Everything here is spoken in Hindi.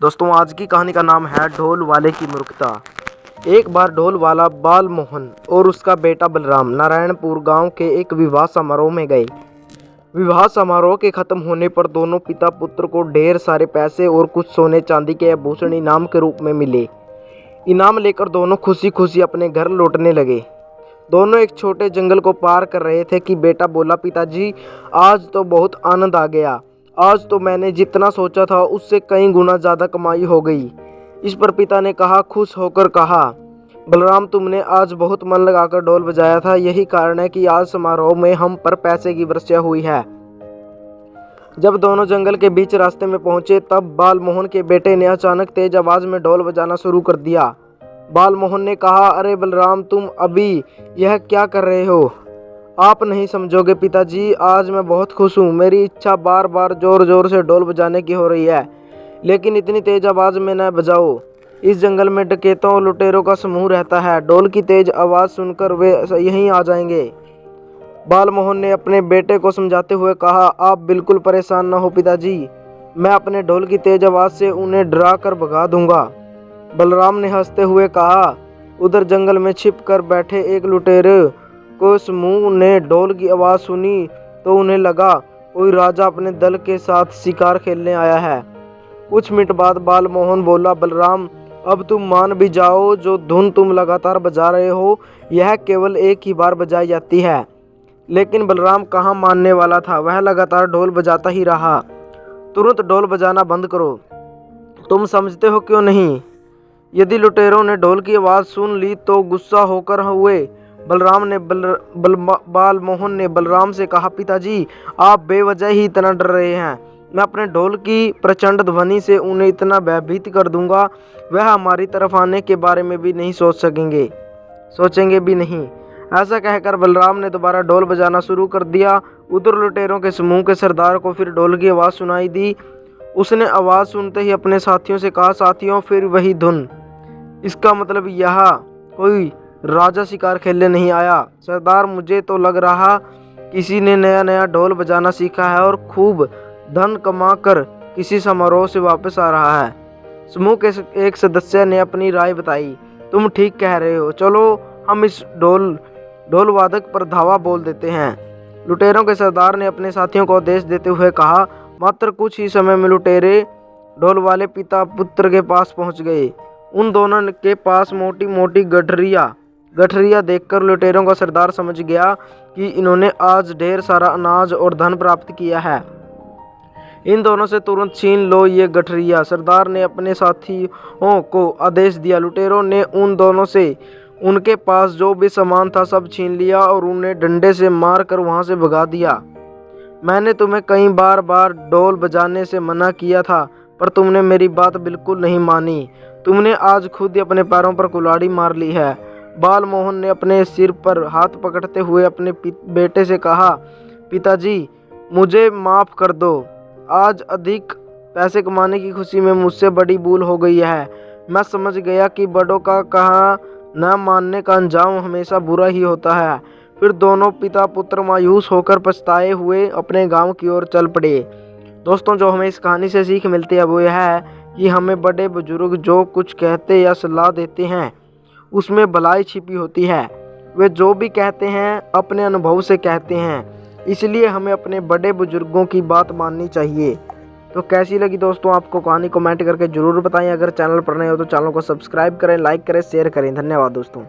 दोस्तों आज की कहानी का नाम है ढोल वाले की मूर्खता। एक बार ढोल वाला बाल मोहन और उसका बेटा बलराम नारायणपुर गांव के एक विवाह समारोह में गए। विवाह समारोह के खत्म होने पर दोनों पिता पुत्र को ढेर सारे पैसे और कुछ सोने चांदी के आभूषण इनाम के रूप में मिले। इनाम लेकर दोनों खुशी खुशी अपने घर लौटने लगे। दोनों एक छोटे जंगल को पार कर रहे थे कि बेटा बोला, पिताजी आज तो बहुत आनंद आ गया। आज तो मैंने जितना सोचा था उससे कई गुना ज़्यादा कमाई हो गई। इस पर पिता ने कहा, खुश होकर कहा, बलराम तुमने आज बहुत मन लगाकर ढोल बजाया था, यही कारण है कि आज समारोह में हम पर पैसे की वर्षा हुई है। जब दोनों जंगल के बीच रास्ते में पहुंचे तब बालमोहन के बेटे ने अचानक तेज आवाज में ढोल बजाना शुरू कर दिया। बालमोहन ने कहा, अरे बलराम तुम अभी यह क्या कर रहे हो? आप नहीं समझोगे पिताजी, आज मैं बहुत खुश हूँ। मेरी इच्छा बार बार जोर जोर से ढोल बजाने की हो रही है, लेकिन इतनी तेज आवाज़ में न बजाओ। इस जंगल में डकैतों और लुटेरों का समूह रहता है, ढोल की तेज आवाज़ सुनकर वे यहीं आ जाएंगे। बालमोहन ने अपने बेटे को समझाते हुए कहा, आप बिल्कुल परेशान न हो पिताजी, मैं अपने ढोल की तेज आवाज़ से उन्हें डरा कर भगा दूंगा। बलराम ने हंसते हुए कहा। उधर जंगल में छिप कर बैठे एक लुटेरे को समूह ने ढोल की आवाज़ सुनी तो उन्हें लगा कोई राजा अपने दल के साथ शिकार खेलने आया है। कुछ मिनट बाद बालमोहन बोला, बलराम अब तुम मान भी जाओ, जो धुन तुम लगातार बजा रहे हो यह केवल एक ही बार बजाई जाती है। लेकिन बलराम कहाँ मानने वाला था, वह लगातार ढोल बजाता ही रहा। तुरंत ढोल बजाना बंद करो, तुम समझते हो क्यों नहीं? यदि लुटेरों ने ढोल की आवाज़ सुन ली तो गुस्सा होकर हुए। बालमोहन ने बलराम से कहा, पिताजी आप बेवजह ही इतना डर रहे हैं। मैं अपने ढोल की प्रचंड ध्वनि से उन्हें इतना भयभीत कर दूंगा, वह हमारी तरफ आने के बारे में भी नहीं सोचेंगे भी नहीं। ऐसा कहकर बलराम ने दोबारा ढोल बजाना शुरू कर दिया। उधर लुटेरों के समूह के सरदार को फिर ढोल की आवाज़ सुनाई दी। उसने आवाज़ सुनते ही अपने साथियों से कहा, साथियों फिर वही धुन, इसका मतलब यह कोई राजा शिकार खेलने नहीं आया। सरदार मुझे तो लग रहा किसी ने नया ढोल बजाना सीखा है और खूब धन कमाकर किसी समारोह से वापस आ रहा है। समूह के एक सदस्य ने अपनी राय बताई, तुम ठीक कह रहे हो, चलो हम इस ढोल वादक पर धावा बोल देते हैं। लुटेरों के सरदार ने अपने साथियों को आदेश देते हुए कहा। मात्र कुछ ही समय में लुटेरे ढोल वाले पिता पुत्र के पास पहुंच गए। उन दोनों के पास मोटी मोटी गठरिया देखकर लुटेरों का सरदार समझ गया कि इन्होंने आज ढेर सारा अनाज और धन प्राप्त किया है। इन दोनों से तुरंत छीन लो ये गठरिया, सरदार ने अपने साथियों को आदेश दिया। लुटेरों ने उन दोनों से उनके पास जो भी सामान था सब छीन लिया और उन्हें डंडे से मार कर वहां से भगा दिया। मैंने तुम्हें कई बार ढोल बजाने से मना किया था, पर तुमने मेरी बात बिल्कुल नहीं मानी। तुमने आज खुद ही अपने पैरों पर कुल्हाड़ी मार ली है। बालमोहन ने अपने सिर पर हाथ पकड़ते हुए अपने बेटे से कहा, पिताजी मुझे माफ़ कर दो, आज अधिक पैसे कमाने की खुशी में मुझसे बड़ी भूल हो गई है। मैं समझ गया कि बड़ों का कहा न मानने का अंजाम हमेशा बुरा ही होता है। फिर दोनों पिता पुत्र मायूस होकर पछताए हुए अपने गांव की ओर चल पड़े। दोस्तों जो हमें इस कहानी से सीख मिलती है वो यह है कि हमें बड़े बुजुर्ग जो कुछ कहते या सलाह देते हैं उसमें भलाई छिपी होती है। वे जो भी कहते हैं अपने अनुभव से कहते हैं, इसलिए हमें अपने बड़े बुजुर्गों की बात माननी चाहिए। तो कैसी लगी दोस्तों आपको कहानी, कमेंट करके ज़रूर बताएं। अगर चैनल पर नए हो तो चैनल को सब्सक्राइब करें, लाइक करें, शेयर करें। धन्यवाद दोस्तों।